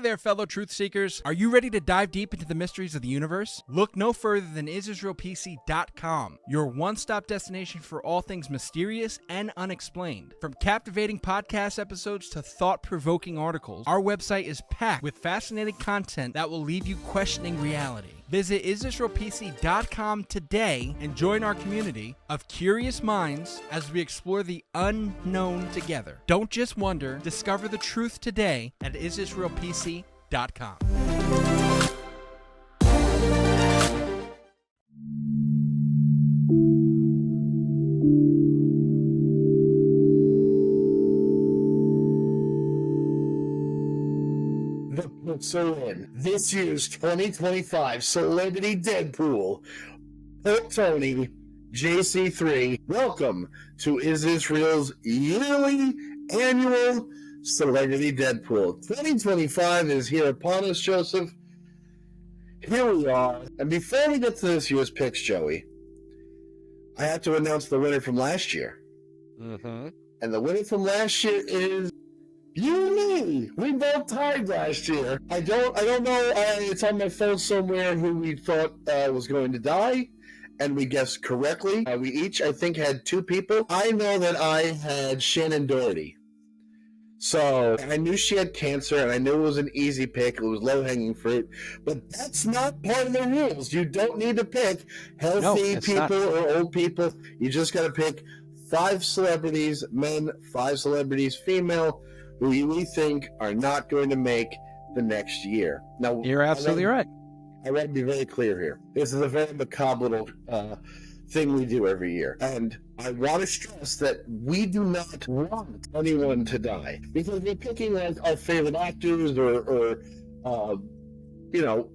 there, fellow truth seekers. Are you ready to dive deep into the mysteries of the universe? Look no further than isisraelpc.com, your one-stop destination for all things mysterious and unexplained. From captivating podcast episodes to thought-provoking articles, our website is packed with fascinating content that will leave you questioning reality. Visit isisraelpc.com today and join our community of curious minds as we explore the unknown together. Don't just wonder, discover the truth today at isisraelpc.com. So in this year's 2025 Celebrity Deadpool, Pope Tony, JC3, welcome to Is Israel's yearly annual Celebrity Deadpool. 2025 is here upon us, Joseph. Here we are. And before we get to this year's picks, Joey, I have to announce the winner from last year. And the winner from last year is you and me. We both tied last year. I don't know. It's on my phone somewhere who we thought was going to die, and we guessed correctly. We each, I think, had two people. I know that I had Shannon Doherty. So I knew she had cancer, and I knew it was an easy pick. It was low-hanging fruit. But that's not part of the rules. You don't need to pick healthy people or old people. You just got to pick 5 celebrities, men, 5 celebrities, female, who we think are not going to make the next year. Now, you're absolutely right. I want to be very clear here. This is a very macabre little thing we do every year. And I want to stress that we do not want anyone to die. Because we're picking like our favorite actors or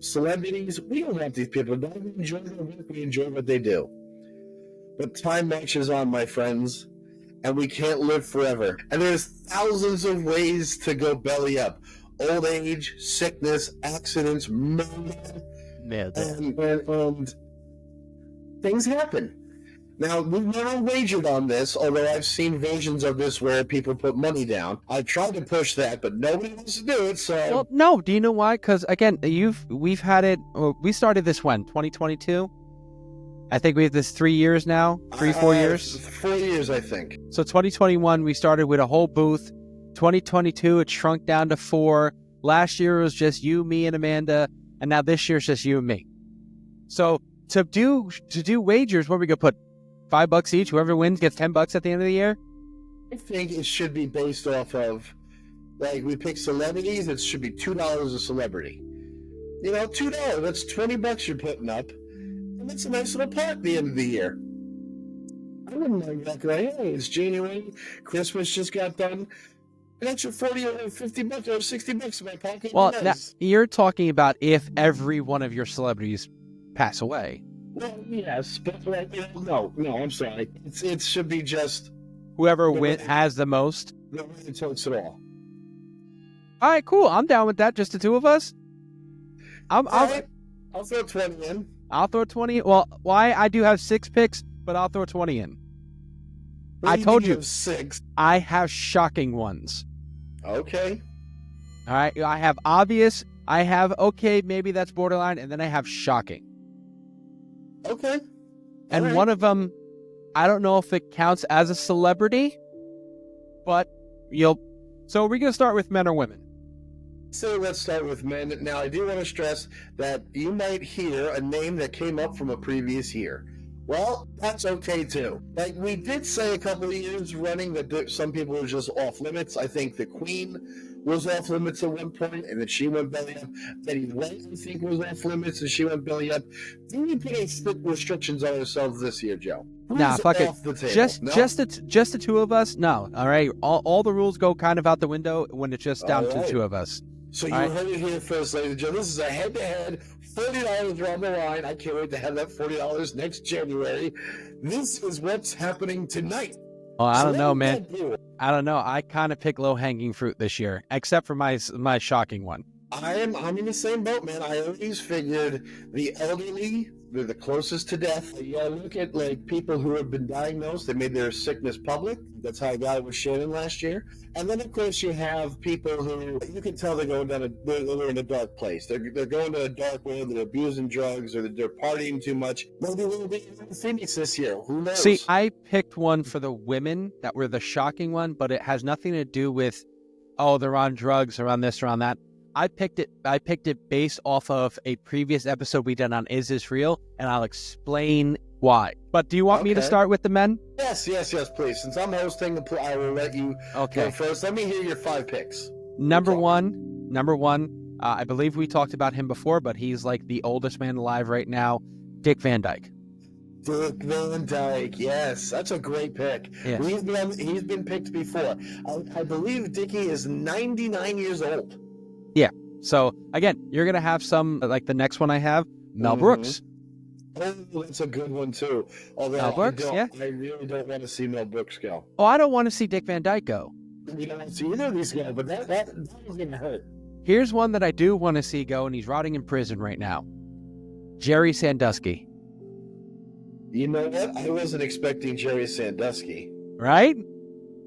celebrities. We don't want these people to die. We enjoy their work. We enjoy what they do. But time marches on, my friends. And we can't live forever. And there's thousands of ways to go belly up. Old age, sickness, accidents, murder, and things happen. Now, we've never wagered on this, although I've seen versions of this where people put money down. I tried to push that, but nobody wants to do it, so... Well, no, do you know why? Because, again, we've had it... we started this when? 2022? I think we have this 3 years now, 4 years? 4 years, I think. So 2021, we started with a whole booth. 2022, it shrunk down to 4. Last year was just you, me, and Amanda. And now this year's just you and me. So to do wagers, what are we going to put? $5 each? Whoever wins gets $10 at the end of the year? I think it should be based off of, like, we pick celebrities, it should be $2 a celebrity. You know, $2, that's $20 you're putting up. And that's a nice little part at the end of the year. I wouldn't mind that. Hey, it's January. Christmas just got done. An extra $40 or $50 or $60 in my pocket. Well, now, you're talking about if every one of your celebrities pass away. Well, yes, but no, I'm sorry. It should be just whoever has the most. The way it takes it all. All right, cool. I'm down with that. Just the two of us. I'll throw 20 in. I'll throw 20. Well, I do have 6 picks, but I'll throw 20 in. I told you 6. I have shocking ones. Okay. All right. I have obvious. I have okay, maybe that's borderline, and then I have shocking. Okay. And right. One of them, I don't know if it counts as a celebrity, but So we're gonna start with men or women. So let's start with men. Now, I do want to stress that you might hear a name that came up from a previous year. Well, that's okay, too. Like, we did say a couple of years running that some people were just off limits. I think the Queen was off limits at one point, and then she went belly up. Betty White, I think, was off limits, and she went belly up. Do we put any strict restrictions on ourselves this year, Joe? Nah, fuck it. Just the two of us? No, all right? All the rules go kind of out the window when it's just down to the two of us. So you heard it here first, ladies and gentlemen. This is a head-to-head. $40 are on the line. I can't wait to have that $40 next January. This is what's happening tonight. Oh, I don't know, man. I don't know. I kind of pick low-hanging fruit this year, except for my shocking one. I'm in the same boat, man. I always figured the elderly, they're the closest to death. Yeah, look at like people who have been diagnosed. They made their sickness public. That's how I got it with Shannon last year. And then of course you have people who you can tell they're going down they're in a dark place. They're going to a dark way. They're abusing drugs or they're partying too much. Maybe we'll be in Phoenix this year. Who knows? See, I picked one for the women that were the shocking one, but it has nothing to do with, oh, they're on drugs or on this or on that. I picked it based off of a previous episode we did on Is This Real, and I'll explain why. But do you want me to start with the men? Yes, please. Since I'm hosting, I will let you go first. Let me hear your 5 picks. Number one, I believe we talked about him before, but he's like the oldest man alive right now, Dick Van Dyke. Dick Van Dyke, yes, that's a great pick. Yes. He's been picked before. I believe Dickie is 99 years old. Yeah. So again, you're gonna have some like the next one I have, Mel Brooks. Oh, that's a good one too. Although Mel Brooks, I really don't want to see Mel Brooks go. Oh, I don't want to see Dick Van Dyke go. We don't want to see either of these guys, but that was gonna hurt. Here's one that I do want to see go, and he's rotting in prison right now. Jerry Sandusky. You know what? I wasn't expecting Jerry Sandusky. Right?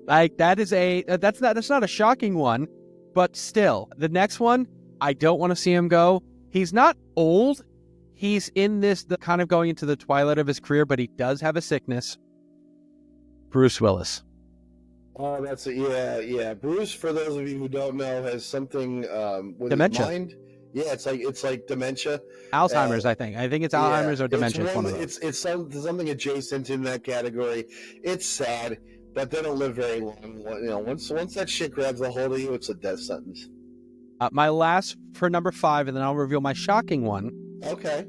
Like that's not a shocking one. But still, the next one, I don't want to see him go. He's not old. He's in the kind of going into the twilight of his career, but he does have a sickness. Bruce Willis. Oh, yeah. Bruce, for those of you who don't know, has something with dementia. his mind. Yeah, it's like dementia. Alzheimer's, I think. I think it's Alzheimer's or dementia. It's one of those. It's something adjacent in that category. It's sad. But they don't live very long. You know, once that shit grabs a hold of you, it's a death sentence. My last for number 5, and then I'll reveal my shocking one. Okay.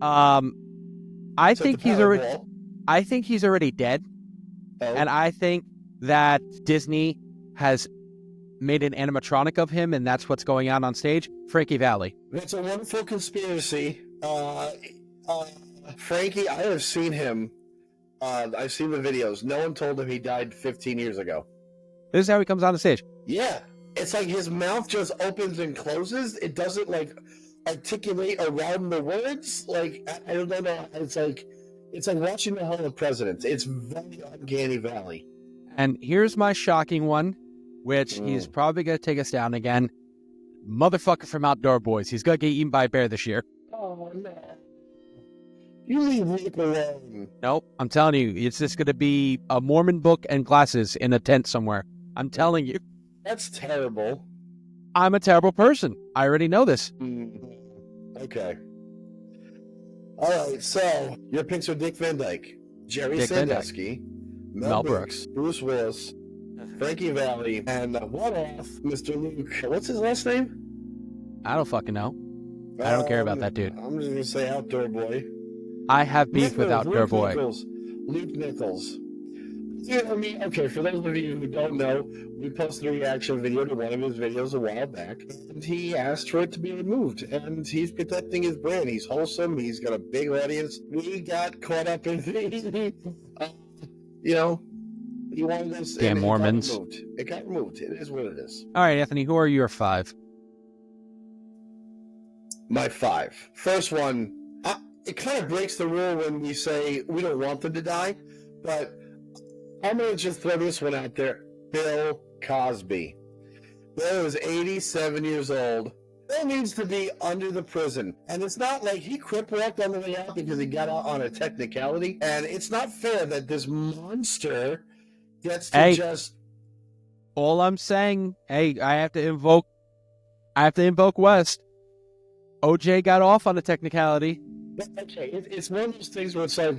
I think he's already dead, and I think that Disney has made an animatronic of him, and that's what's going on stage. Frankie Valli. That's a wonderful conspiracy. Frankie, I have seen him. I've seen the videos. No one told him he died 15 years ago. This is how he comes on the stage. Yeah. It's like his mouth just opens and closes. It doesn't, like, articulate around the words. Like, I don't know. It's like watching the Hall of Presidents. It's very uncanny valley. And here's my shocking one, which he's probably going to take us down again. Motherfucker from Outdoor Boys. He's going to get eaten by a bear this year. Oh, no. You leave Rick alone. Nope, I'm telling you, it's just going to be a Mormon book and glasses in a tent somewhere. I'm telling you. That's terrible. I'm a terrible person. I already know this. Okay. All right, so your picks are Dick Van Dyke, Jerry Sandusky, Mel Brooks, Bruce Willis, Frankie Valli, and one-off Mr. Luke. What's his last name? I don't fucking know. I don't care about that dude. I'm just going to say Outdoor Boy. I have beef with Outdoor Boy. Luke Nichols. Yeah, I mean, okay, for those of you who don't know, we posted a reaction video to one of his videos a while back, and he asked for it to be removed, and he's protecting his brand. He's wholesome. He's got a big audience. We got caught up in he wanted this. Damn Mormons. It got removed. It is what it is. All right, Anthony, who are your 5? My 5. First one, it kind of breaks the rule when we say we don't want them to die, but I'm going to just throw this one out there. Bill Cosby. Bill is 87 years old. Bill needs to be under the prison. And it's not like he crip walked on the way out because he got out on a technicality. And it's not fair that this monster gets to just... All I'm saying, I have to invoke West. OJ got off on a technicality. Okay, it's one of those things where it's like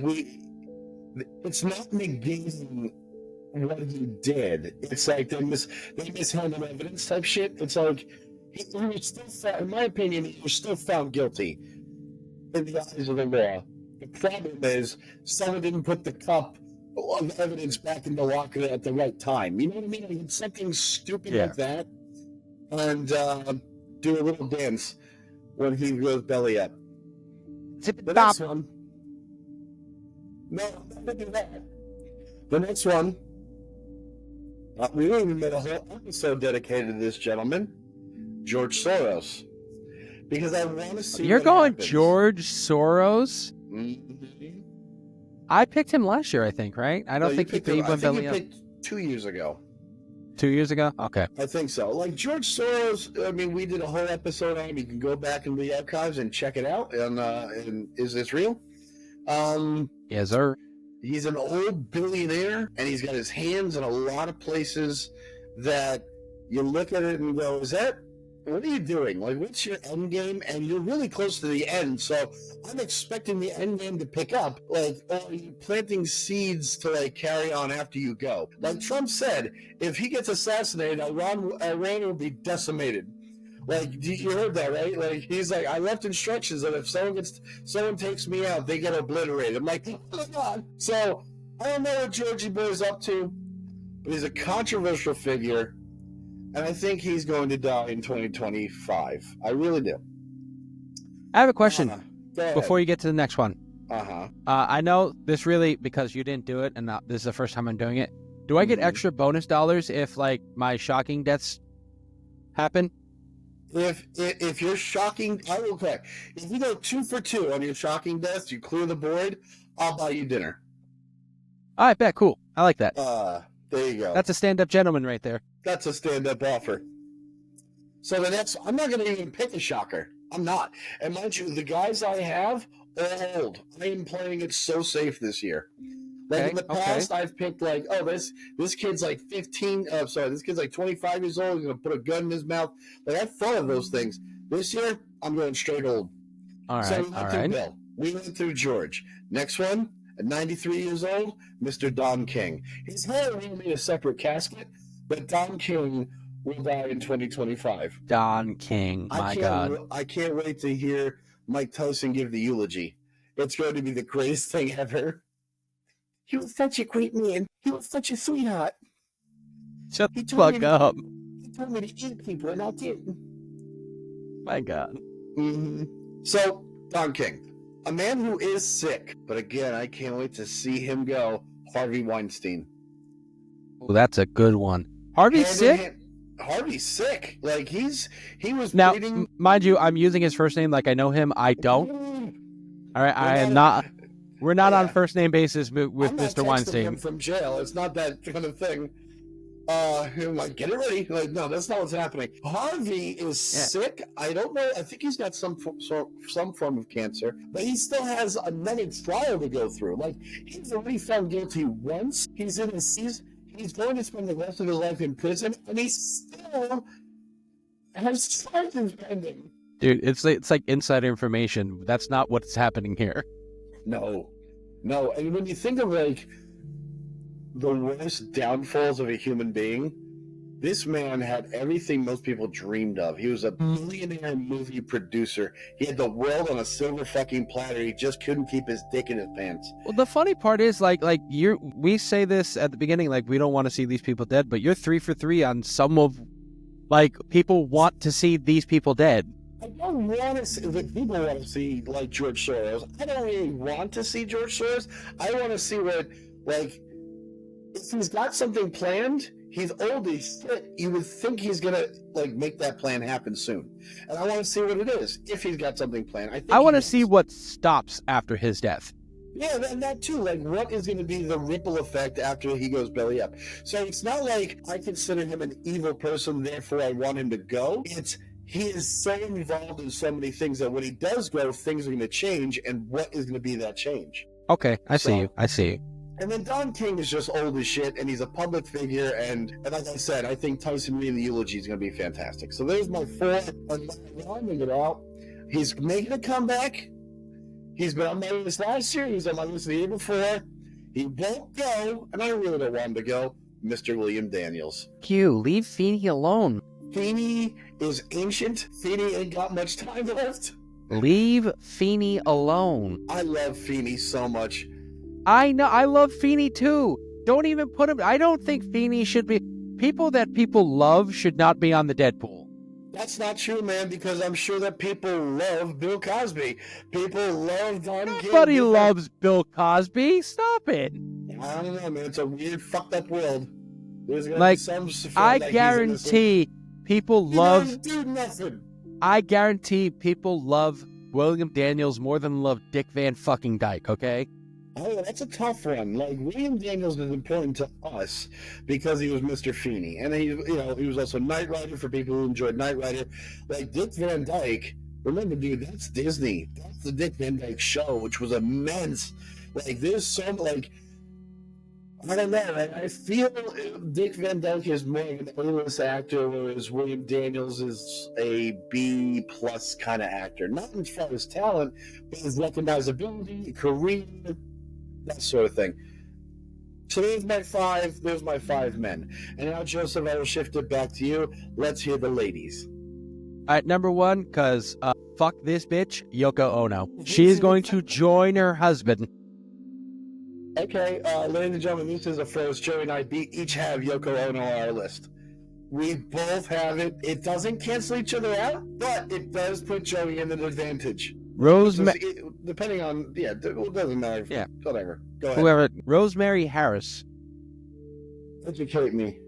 it's not negating what he did. It's like they mishandled evidence type shit. It's like he was still found, in my opinion, he was still found guilty in the eyes of the law. The problem is someone didn't put the cup of evidence back in the locker at the right time. You know what I mean? Like, it's something stupid like that, and do a little dance when he goes belly up. The next one. No, don't do that. The next one. We don't even made a whole episode dedicated to this gentleman, George Soros. because I want to see. You're what going happens. George Soros? Mhm. I picked him last year, I think, right? I don't No, think you picked him. I went think belly you up. picked 2 years ago. 2 years ago? Okay. I think so. Like George Soros, I mean, we did a whole episode on him. You can go back in the archives and check it out. And Is This Real? Yes, sir. He's an old billionaire, and he's got his hands in a lot of places that you look at it and go, what are you doing? Like, what's your end game? And you're really close to the end, so I'm expecting the end game to pick up. Like, or are you planting seeds to, like, carry on after you go? Like Trump said, if he gets assassinated, Iran will be decimated. Like, you heard that, right? Like, he's like, I left instructions that if someone takes me out, they get obliterated. I'm like, oh my God. So, I don't know what Georgie Boy's up to, but he's a controversial figure, and I think he's going to die in 2025. I really do. I have a question Go ahead. before you get to the next one. Uh-huh. I know this really, because you didn't do it, and this is the first time I'm doing it. Do I get extra bonus dollars if, like, my shocking deaths happen? If you're shocking, I will correct. If you go 2 for 2 on your shocking deaths, you clear the board, I'll buy you dinner. All right, bet. Cool. I like that. There you go. That's a stand-up gentleman right there. That's a stand-up offer. So the next, I'm not going to even pick a shocker. I'm not. And mind you, the guys I have are old. I am playing it so safe this year. Like in the past, I've picked like, oh, this kid's like 15. This kid's like 25 years old. He's gonna put a gun in his mouth. Like I've thought of those things. This year, I'm going straight old. All right. So we went through Bill. We went through George. Next one, at 93 years old, Mr. Don King. His hair will need a separate casket, but Don King will die in 2025. Don King. My God. I can't wait to hear Mike Tyson give the eulogy. It's going to be the greatest thing ever. He was such a great man. He was such a sweetheart. Shut the fuck up. He told me to eat people, and I did. My God. Mm-hmm. So, Don King, a man who is sick, but again, I can't wait to see him go. Harvey Weinstein. Oh, that's a good one. Harvey's sick? Harvey's sick. Like he was now. breeding... Mind you, I'm using his first name like I know him. I don't. All right, I am not. We're not on first name basis with Mr. Weinstein. Him from jail. It's not that kind of thing. I'm like, get it ready. Like, no, that's not what's happening. Harvey is sick. I don't know. I think he's got some form of cancer, but he still has a many trial to go through. Like, he's already found guilty once. He's going to spend the rest of his life in prison, and he still has charges pending. Dude, it's like insider information. That's not what's happening here. No. And when you think of like the worst downfalls of a human being, this man had everything most people dreamed of. He was a millionaire movie producer. He had the world on a silver fucking platter. He just couldn't keep his dick in his pants. Well, the funny part is, we say this at the beginning, like, we don't want to see these people dead, but you're 3 for 3 on some of, like, people want to see these people dead. I don't want to see, like, people want to see, like, George Soros. I don't really want to see George Soros. I want to see what, like, if he's got something planned, he's old as shit. You would think he's going to, like, make that plan happen soon. And I want to see what it is, if he's got something planned. I want to see what stops after his death. Yeah, and that too. Like, what is going to be the ripple effect after he goes belly up? So it's not like I consider him an evil person, therefore I want him to go. He is so involved in so many things that when he does go, things are going to change, and what is going to be that change? Okay, I see you. And then Don King is just old as shit, and he's a public figure, and like I said, I think Tyson reading the eulogy is going to be fantastic. So there's my 4. Rounding it out, he's making a comeback. He's been on my list last year. He was on my list the year before. He won't go, and I really don't want him to go, Mr. William Daniels. Leave Feeney alone. Feeney is ancient. Feeney ain't got much time left. Leave Feeney alone. I love Feeney so much. I know. I love Feeney too. Don't even put him. I don't think Feeney should be. People that people love should not be on the Deadpool. That's not true, man, because I'm sure that people love Bill Cosby. People love Don King. Nobody loves Bill Cosby. Stop it. I don't know, man. It's a weird, fucked up world. There's gonna like, be some I guarantee people love. Do nothing. I guarantee people love William Daniels more than love Dick Van fucking Dyke, okay? Oh, that's a tough one. Like, William Daniels is important to us because he was Mr. Feeney. And he was also Knight Rider for people who enjoyed Knight Rider. Like, Dick Van Dyke, remember, dude, that's Disney. That's the Dick Van Dyke Show, which was immense. Like, there's so, like, I don't know. I feel Dick Van Dyke is more of an A-list actor, whereas William Daniels is a B-plus kind of actor. Not as far as talent, but his recognizability, career, that sort of thing. So there's my five men. And now, Joseph, I will shift it back to you. Let's hear the ladies. All right, number one, because fuck this bitch, Yoko Ono. She is going to join her husband. Okay, ladies and gentlemen, this is a first. Joey and I each have Yoko Ono on our list. We both have it. It doesn't cancel each other out, but it does put Joey in an advantage. Depending on, it doesn't matter. Yeah. Whatever. Go ahead. Whoever. Rosemary Harris. Educate me.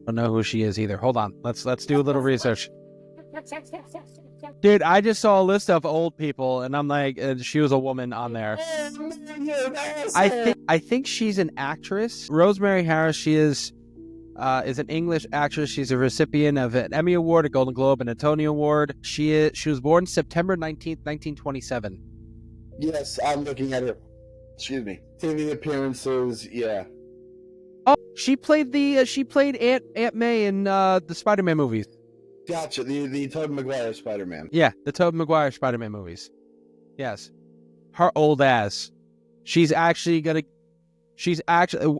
I don't know who she is either. Hold on. Let's do a little research. Dude, I just saw a list of old people, and I'm like, she was a woman on there. I think she's an actress. Rosemary Harris, she is an English actress. She's a recipient of an Emmy Award, a Golden Globe, and a Tony Award. She was born September 19th, 1927. Yes, I'm looking at her. Excuse me. TV appearances, yeah. Oh, she played Aunt May in the Spider-Man movies. Gotcha, the Tobey Maguire Spider-Man. Yeah, the Tobey Maguire Spider-Man movies. Yes. Her old ass.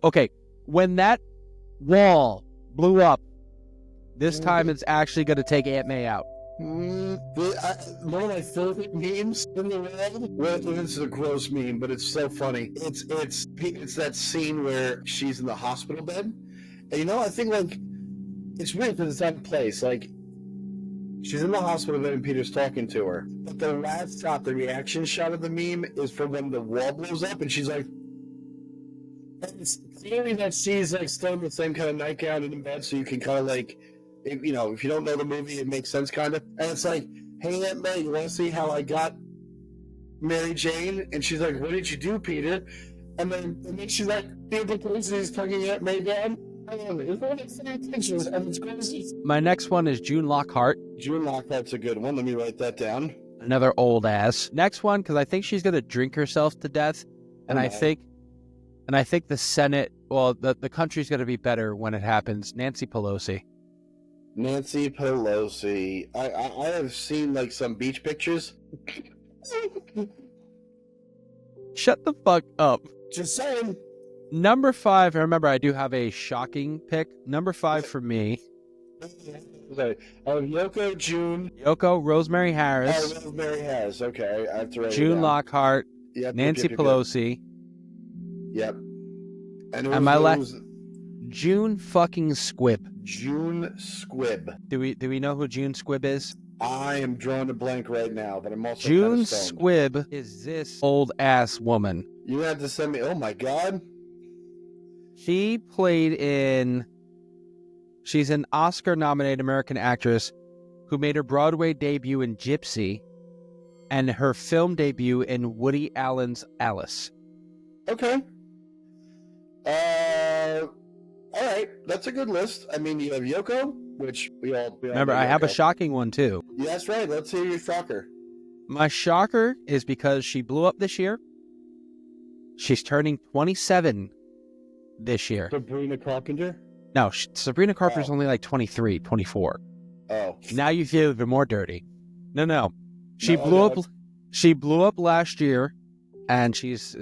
Okay, when that wall blew up, this time it's actually gonna take Aunt May out. One of my favorite memes in the world. Well, this is a gross meme, but it's so funny. It's that scene where she's in the hospital bed, and I think like it's weird because it's out of place. Like, she's in the hospital bed and Peter's talking to her, but the last shot, the reaction shot of the meme, is from when the wall blows up, and she's like, and it's clearly that she's like still in the same kind of nightgown in the bed, so you can kind of like. If you don't know the movie, it makes sense, kind of. And it's like, hey, Aunt May, you want to see how I got Mary Jane? And she's like, what did you do, Peter? And then she's like, Peter Casey's tugging Aunt May down. It's one of the pictures, and it's crazy. My next one is June Lockhart. June Lockhart's a good one. Let me write that down. Another old ass. Next one, because I think she's going to drink herself to death. And I think the Senate, well, the country's going to be better when it happens. Nancy Pelosi. Nancy Pelosi. I have seen like some beach pictures. Shut the fuck up. Just saying. Number 5, remember I do have a shocking pick. Number 5 for me. Okay. Yoko, June. Yoko, Rosemary Harris. Oh, Rosemary Harris. Okay, I have to write June it down. Lockhart. Yep, Nancy Pelosi. Yep. And my last. June fucking Squibb. June Squibb. Do we know who June Squibb is? I am drawing a blank right now, but I'm also June Squibb is this old ass woman. You had to send me. Oh my god. She's an Oscar-nominated American actress who made her Broadway debut in Gypsy and her film debut in Woody Allen's Alice. Okay. All right, that's a good list. I mean, you have Yoko, which we all remember. I have a shocking one too. Yeah, that's right. Let's hear your shocker. My shocker is because she blew up this year. She's turning 27 this year. Sabrina Carpenter? No, Sabrina Carpenter's only like 23, 24. Oh. Now you feel even more dirty. No. She blew up. She blew up last year, and she's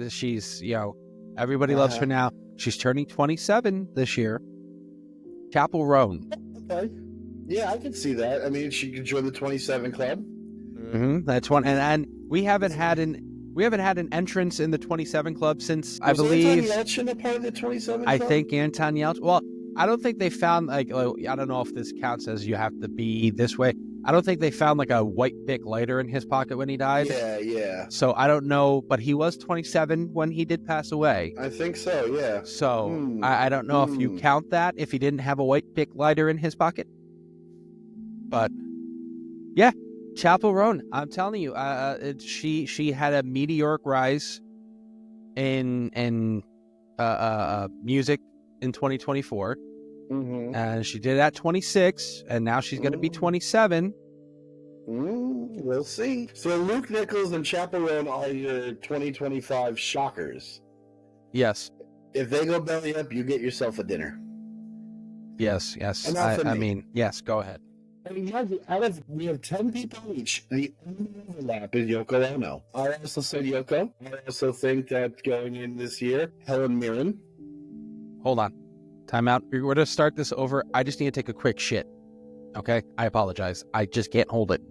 everybody loves her now. She's turning 27 this year. Chapel Roan. Okay. Yeah, I can see that. I mean, she could join the 27 club. Mm-hmm. That's one, and we haven't had an entrance in the 27 club since I believe. Was Anton Yelchin a part of the 27 club? I think Anton Yelchin. Well, I don't think they found I don't know if this counts as you have to be this way. I don't think they found like a white Bic lighter in his pocket when he died. Yeah. So I don't know, but he was 27 when he did pass away. I think so, yeah. So I don't know if you count that if he didn't have a white Bic lighter in his pocket. But Chappell Roan. I'm telling you, she had a meteoric rise in music in 2024, and she did it at 26, and now she's going to be 27. We'll see. So Luke Nichols and Chappell Roan are your 2025 shockers. Yes. If they go belly up, you get yourself a dinner. Yes. I mean, yes, go ahead. I mean, we have 10 people each. The only overlap is Yoko Ono. I also said Yoko. I also think that going in this year, Helen Mirren. Hold on. Time out. We're going to start this over. I just need to take a quick shit. Okay? I apologize. I just can't hold it.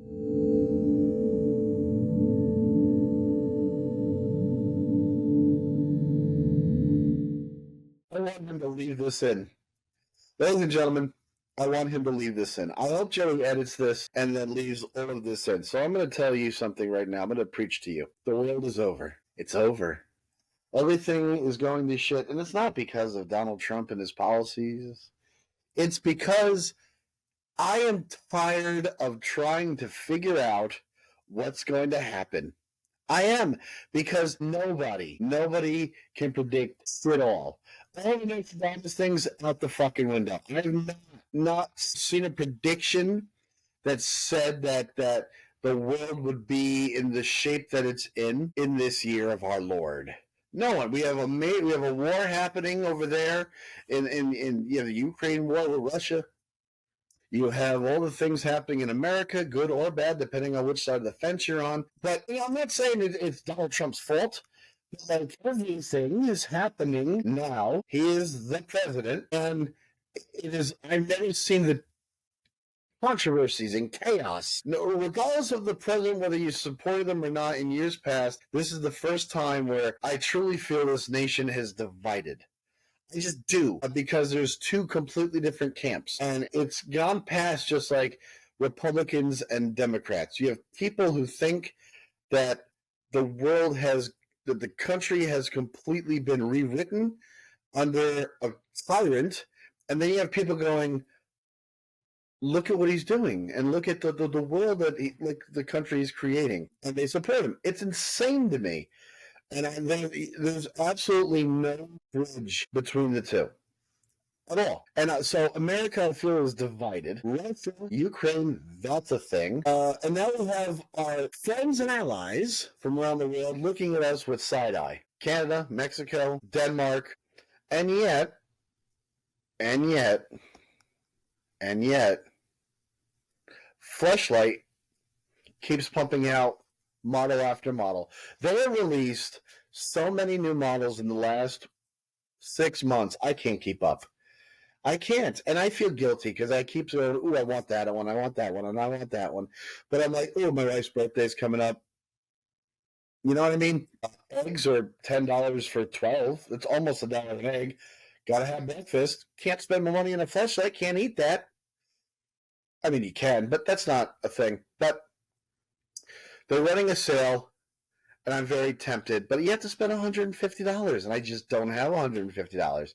I want him to leave this in. Ladies and gentlemen, I want him to leave this in. I hope Joey edits this and then leaves all of this in. So I'm going to tell you something right now. I'm going to preach to you. The world is over. It's over. Everything is going to shit. And it's not because of Donald Trump and his policies. It's because I am tired of trying to figure out what's going to happen. I am, because nobody can predict it all. All the Nostradamus things out the fucking window. I have not seen a prediction that said that the world would be in the shape that it's in this year of our Lord. No one. We have a war happening over there in the Ukraine war with Russia. You have all the things happening in America, good or bad, depending on which side of the fence you're on. But I'm not saying it's Donald Trump's fault. Like, everything is happening now. He is the president, and it is. I've never seen the controversies and chaos. No, regardless of the president, whether you supported them or not in years past, this is the first time where I truly feel this nation has divided. I just do, because there's two completely different camps, and it's gone past just like Republicans and Democrats. You have people who think that the country has completely been rewritten under a tyrant, and then you have people going, look at what he's doing, and look at the world that the country is creating, and they support him. It's insane to me. And there's absolutely no bridge between the two at all. And so America, I feel, is divided. Russia, Ukraine, that's a thing. And now we have our friends and allies from around the world looking at us with side eye. Canada, Mexico, Denmark. And yet, Fleshlight keeps pumping out model after model. They have released so many new models in the last 6 months. I can't keep up. I can't. And I feel guilty because I keep saying, ooh, I want that one, I want that one, and I want that one. But I'm like, ooh, my wife's birthday's coming up. You know what I mean? Eggs are $10 for 12. It's almost $1 an egg. Gotta have breakfast. Can't spend my money on a fleshlight. Can't eat that. I mean, you can, but that's not a thing. But they're running a sale, and I'm very tempted. But you have to spend $150, and I just don't have $150.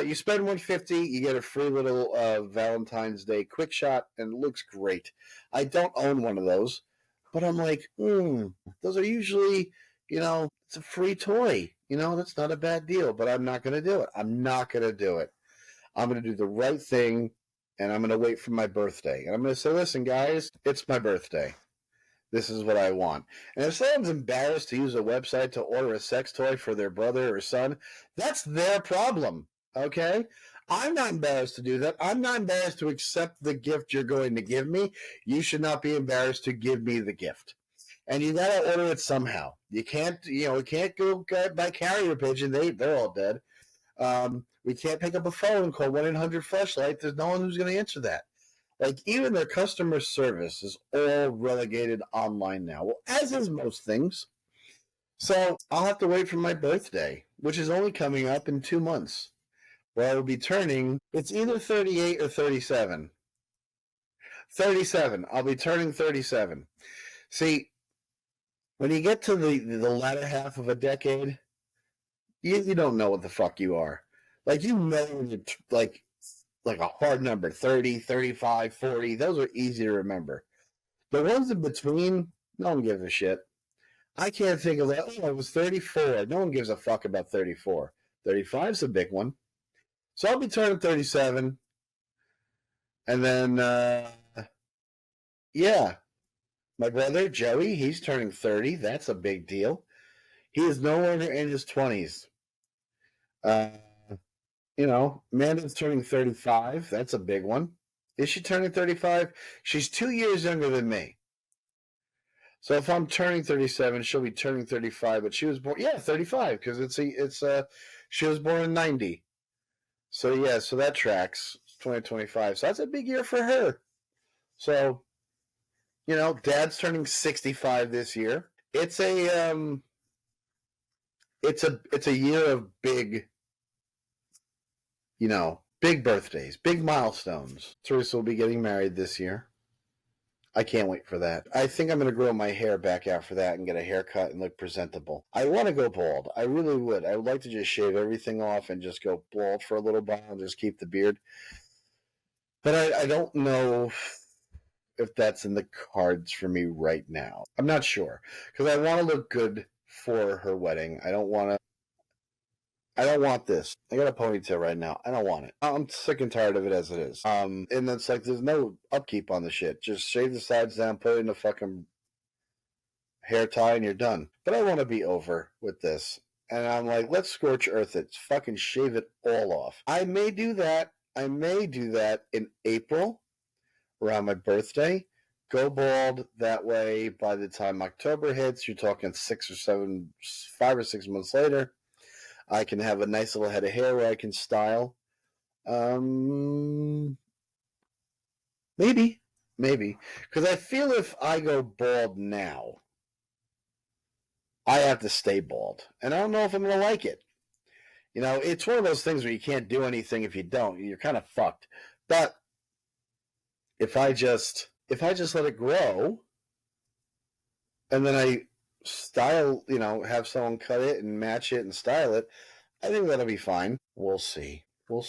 You spend $150, you get a free little Valentine's Day quick shot, and it looks great. I don't own one of those, but I'm like, those are usually, it's a free toy. That's not a bad deal, but I'm not going to do it. I'm not going to do it. I'm going to do the right thing, and I'm going to wait for my birthday. And I'm going to say, listen, guys, it's my birthday. This is what I want. And if someone's embarrassed to use a website to order a sex toy for their brother or son, that's their problem, okay? I'm not embarrassed to do that. I'm not embarrassed to accept the gift you're going to give me. You should not be embarrassed to give me the gift. And you got to order it somehow. You can't, we can't go by carrier pigeon. They're all dead. We can't pick up a phone and call 1-800-FLESHLIGHT. There's no one who's going to answer that. Like, even their customer service is all relegated online now. Well, as is most things. So I'll have to wait for my birthday, which is only coming up in 2 months, where I will be turning, it's either 38 or 37. 37. I'll be turning 37. See, when you get to the latter half of a decade, you don't know what the fuck you are. Like, when you're like a hard number, 30, 35, 40, those are easy to remember. The ones in between, no one gives a shit. I can't think of that. Oh, I was 34. No one gives a fuck about 34. 35 is a big one. So I'll be turning 37. And then, yeah, my brother, Joey, he's turning 30. That's a big deal. He is no longer in his 20s. Amanda's turning 35. That's a big one. Is she turning 35? She's 2 years younger than me. So if I'm turning 37, she'll be turning 35. But she was born, 35, because she was born in 90. So yeah, so that tracks. 2025. So that's a big year for her. So, Dad's turning 65 this year. It's a year of big, big birthdays, big milestones. Teresa will be getting married this year. I can't wait for that. I think I'm going to grow my hair back out for that and get a haircut and look presentable. I want to go bald. I really would. I would like to just shave everything off and just go bald for a little while and just keep the beard. But I don't know if that's in the cards for me right now. I'm not sure, because I want to look good for her wedding. I don't want this. I got a ponytail right now. I don't want it. I'm sick and tired of it as it is. And it's like there's no upkeep on the shit. Just shave the sides down, put it in a fucking hair tie, and you're done. But I want to be over with this. And I'm like, let's scorch earth it. Fucking shave it all off. I may do that. In April, around my birthday. Go bald. That way, by the time October hits, you're talking 5 or 6 months later, I can have a nice little head of hair where I can style. Maybe. Because I feel if I go bald now, I have to stay bald. And I don't know if I'm going to like it. It's one of those things where you can't do anything if you don't. You're kind of fucked. But if I just let it grow, and then I style, have someone cut it and match it and style it, I think that'll be fine. We'll see. What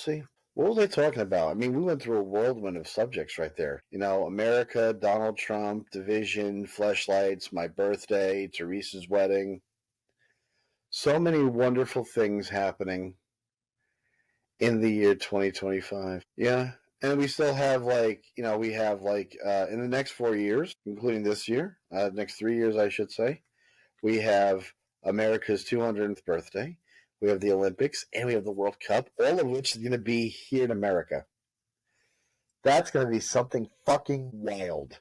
were they talking about? I mean, we went through a whirlwind of subjects right there. America, Donald Trump, division, fleshlights, my birthday, Teresa's wedding. So many wonderful things happening in the year 2025. Yeah. And we still have in the next 4 years, including this year, next 3 years, I should say, we have America's 200th birthday. We have the Olympics and we have the World Cup, all of which is going to be here in America. That's going to be something fucking wild.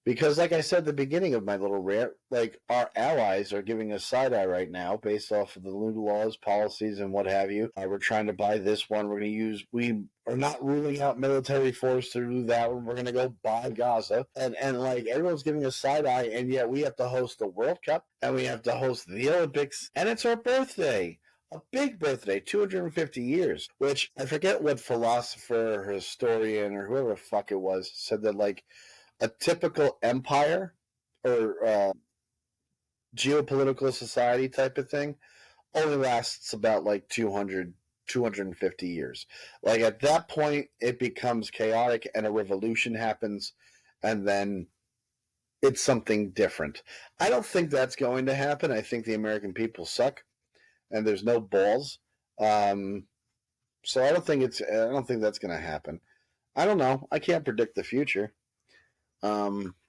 Because, like I said at the beginning of my little rant, our allies are giving us side-eye right now based off of the new laws, policies, and what have you. We're trying to buy this one. We are not ruling out military force to do that one. We're going to go buy Gaza. And everyone's giving us side-eye, and yet we have to host the World Cup, and we have to host the Olympics, and it's our birthday. A big birthday, 250 years, which I forget what philosopher or historian or whoever the fuck it was said that, a typical empire or geopolitical society type of thing only lasts about 250 years. At that point, it becomes chaotic and a revolution happens, and then it's something different. I don't think that's going to happen. I think the American people suck, and there's no balls. So I don't think that's going to happen. I don't know. I can't predict the future.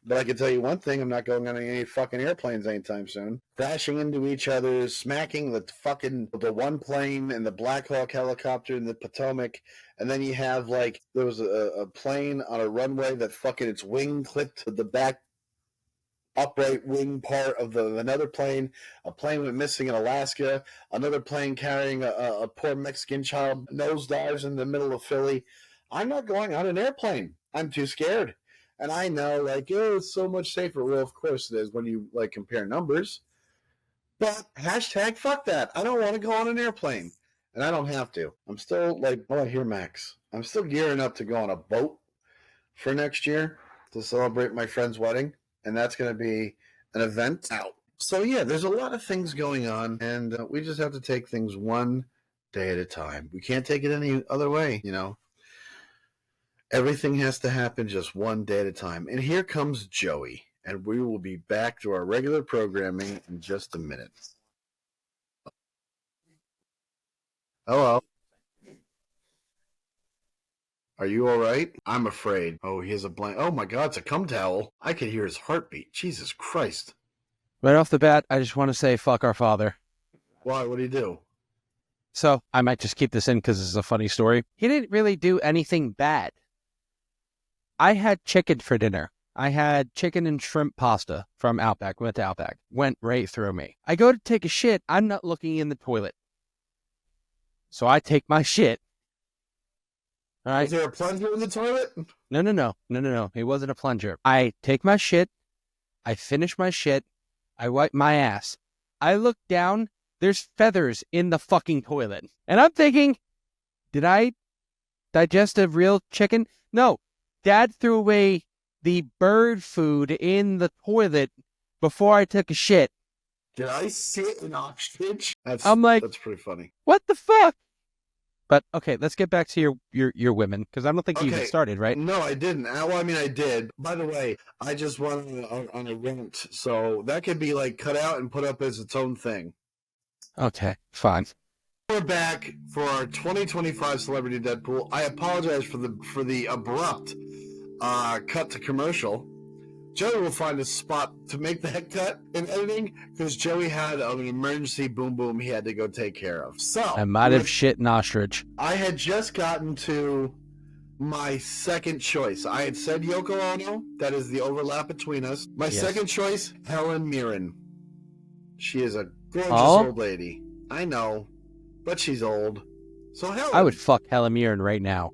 But I can tell you one thing, I'm not going on any fucking airplanes anytime soon. Crashing into each other, smacking the one plane and the Black Hawk helicopter in the Potomac, and then you have there was a plane on a runway that its wing clipped to the back upright wing part of another plane. A plane went missing in Alaska. Another plane carrying a poor Mexican child nosedives in the middle of Philly. I'm not going on an airplane. I'm too scared. And I know, it's so much safer. Well, of course it is when you, compare numbers. But hashtag fuck that. I don't want to go on an airplane. And I don't have to. I'm still, I hear Max. I'm still gearing up to go on a boat for next year to celebrate my friend's wedding. And that's going to be an event out. So, yeah, there's a lot of things going on. And we just have to take things one day at a time. We can't take it any other way, Everything has to happen just one day at a time. And here comes Joey, and we will be back to our regular programming in just a minute. Hello. Are you all right? I'm afraid. Oh, he has a blank. Oh my God, it's a cum towel. I could hear his heartbeat. Jesus Christ. Right off the bat, I just want to say fuck our father. Why? What do you do? So I might just keep this in because it's a funny story. He didn't really do anything bad. I had chicken for dinner. I had chicken and shrimp pasta from Outback. Went to Outback. Went right through me. I go to take a shit. I'm not looking in the toilet. So I take my shit. All right. Is there a plunger in the toilet? No. It wasn't a plunger. I take my shit. I finish my shit. I wipe my ass. I look down. There's feathers in the fucking toilet. And I'm thinking, did I digest a real chicken? No. Dad threw away the bird food in the toilet before I took a shit. Did I sit in ostrich? I'm like, that's pretty funny. What the fuck? But okay, let's get back to your women, because I don't think you even started, right? No, I didn't. Well, I mean, I did. By the way, I just went on a rant, so that could be like cut out and put up as its own thing. Okay, fine. We're back for our 2025 Celebrity Deadpool. I apologize for the abrupt cut to commercial. Joey will find a spot to make that cut in editing because Joey had an emergency boom he had to go take care of. So I might have shit an ostrich. I had just gotten to my second choice. I had said Yoko Ono. That is the overlap between us. My second choice, Helen Mirren. She is a gorgeous old lady. I know, but she's old. So Helen. I would fuck Helen Mirren right now.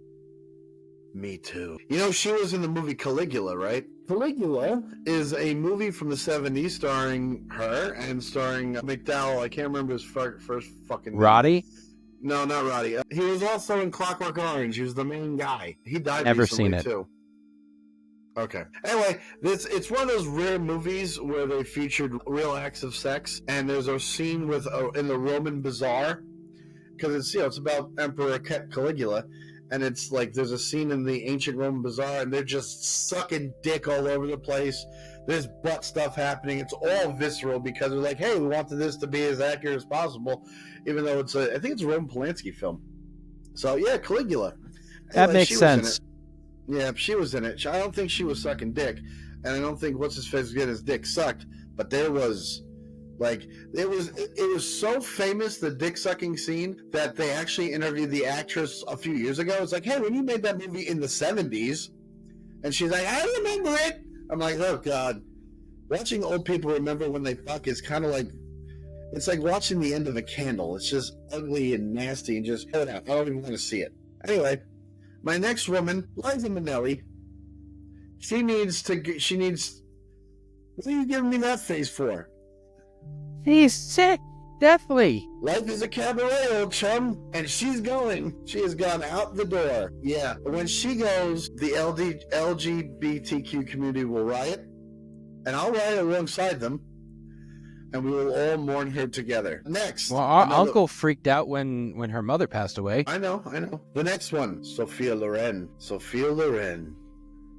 Me too. You know, she was in the movie Caligula, right? Caligula is a movie from the 70s starring her and starring McDowell. I can't remember his first fucking name. Roddy? No, not Roddy. He was also in Clockwork Orange. He was the main guy. He died Never recently, seen it. too. Okay. Anyway, it's one of those rare movies where they featured real acts of sex, and there's a scene with in the Roman Bazaar, because it's about Emperor Caligula. And it's like there's a scene in the ancient Roman Bazaar, and they're just sucking dick all over the place. There's butt stuff happening. It's all visceral because they're like, hey, we wanted this to be as accurate as possible, even though I think it's a Roman Polanski film. So, yeah, Caligula. That makes sense. Yeah, she was in it. I don't think she was sucking dick, and I don't think what's-his-face getting his dick sucked, but there was... Like, it was so famous, the dick-sucking scene, that they actually interviewed the actress a few years ago. It's like, hey, when you made that movie in the 70s, and she's like, I remember it. I'm like, oh, God. Watching old people remember when they fuck is kind of like, it's like watching the end of a candle. It's just ugly and nasty and just, hold out. I don't even want to see it. Anyway, my next woman, Liza Minnelli, she needs, what are you giving me that face for? He's sick, deathly. Life is a cabaret, old chum, and she's going. She has gone out the door. Yeah, when she goes, the LGBTQ community will riot, and I'll riot alongside them, and we will all mourn her together. Next. Well, our uncle freaked out when her mother passed away. I know. The next one, Sophia Loren.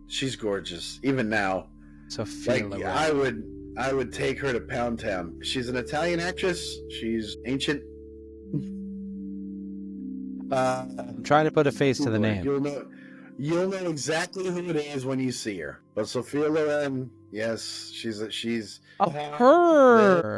She's gorgeous, even now. Sophia Loren. I would take her to Pound Town. She's an Italian actress. She's ancient. I'm trying to put a face to the name. You'll know exactly who it is when you see her. But Sophia Loren, yes, she's her.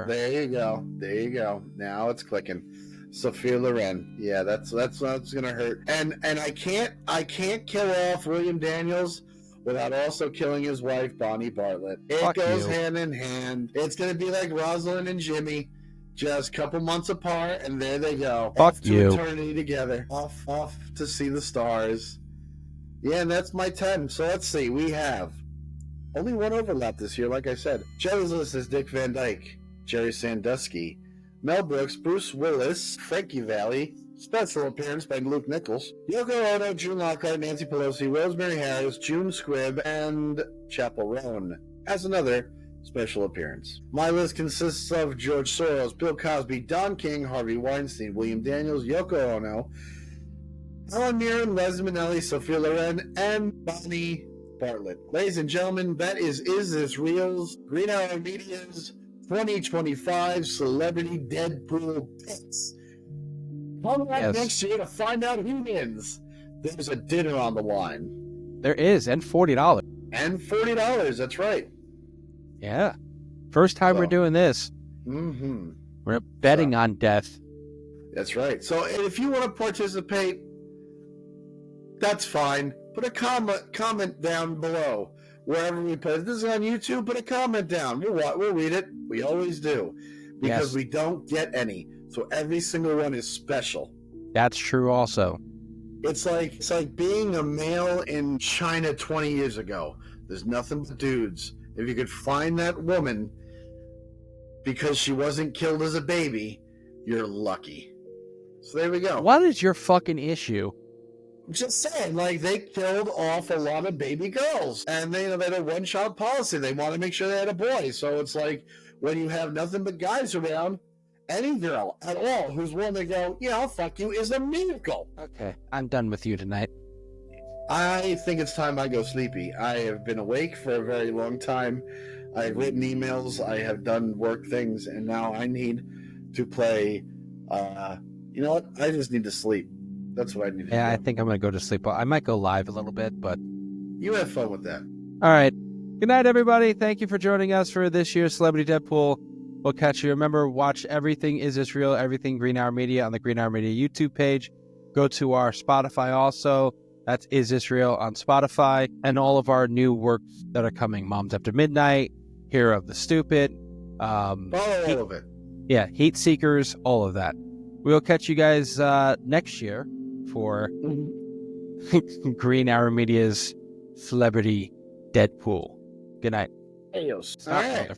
There you go. Now it's clicking. Sophia Loren. Yeah, that's gonna hurt. And I can't kill off William Daniels without also killing his wife, Bonnie Bartlett. It goes hand in hand. It's going to be like Rosalind and Jimmy, just a couple months apart, and there they go. Fuck off to eternity together. Off to see the stars. Yeah, and that's my 10. So let's see. We have only one overlap this year, like I said. Joe's list is Dick Van Dyke, Jerry Sandusky, Mel Brooks, Bruce Willis, Frankie Valli, special appearance by Luke Nichols, Yoko Ono, June Lockhart, Nancy Pelosi, Rosemary Harris, June Squibb, and Chappell Roan as another special appearance. My list consists of George Soros, Bill Cosby, Don King, Harvey Weinstein, William Daniels, Yoko Ono, Alan Mirren, Les Minnelli, Sophia Loren, and Bonnie Bartlett. Ladies and gentlemen, that is This Real's Green Arrow Media's 2025 Celebrity Deadpool picks. Come back next year to find out who wins. There's a dinner on the line. There is, and $40. And $40, that's right. Yeah. First time we're doing this. Mm-hmm. We're betting on death. That's right. So if you want to participate, that's fine. Put a comment down below wherever we put it. If this is on YouTube, put a comment down. We'll read it. We always do because we don't get any. So every single one is special. That's true also. It's like being a male in China 20 years ago. There's nothing but dudes. If you could find that woman because she wasn't killed as a baby, you're lucky. So there we go. What is your fucking issue? Just saying, like, they killed off a lot of baby girls. And they had a one-child policy. They want to make sure they had a boy. So it's like, when you have nothing but guys around, any girl at all who's willing to go, yeah, I'll fuck you, is a miracle. Okay, I'm done with you tonight. I think it's time I go sleepy. I have been awake for a very long time. I've written emails. I have done work things. And now I need to play. You know what? I just need to sleep. That's what I need to do. Yeah, I think I'm going to go to sleep. I might go live a little bit, but... You have fun with that. All right. Good night, everybody. Thank you for joining us for this year's Celebrity Deadpool. We'll catch you. Remember, watch everything Is This Real, everything Green Hour Media on the Green Hour Media YouTube page. Go to our Spotify also. That's Is This Real on Spotify. And all of our new works that are coming. Moms After Midnight, Hero of the Stupid. Follow all of it. Yeah, Heat Seekers, all of that. We'll catch you guys next year for Green Arrow Media's Celebrity Deadpool. Good night. Adios. All right.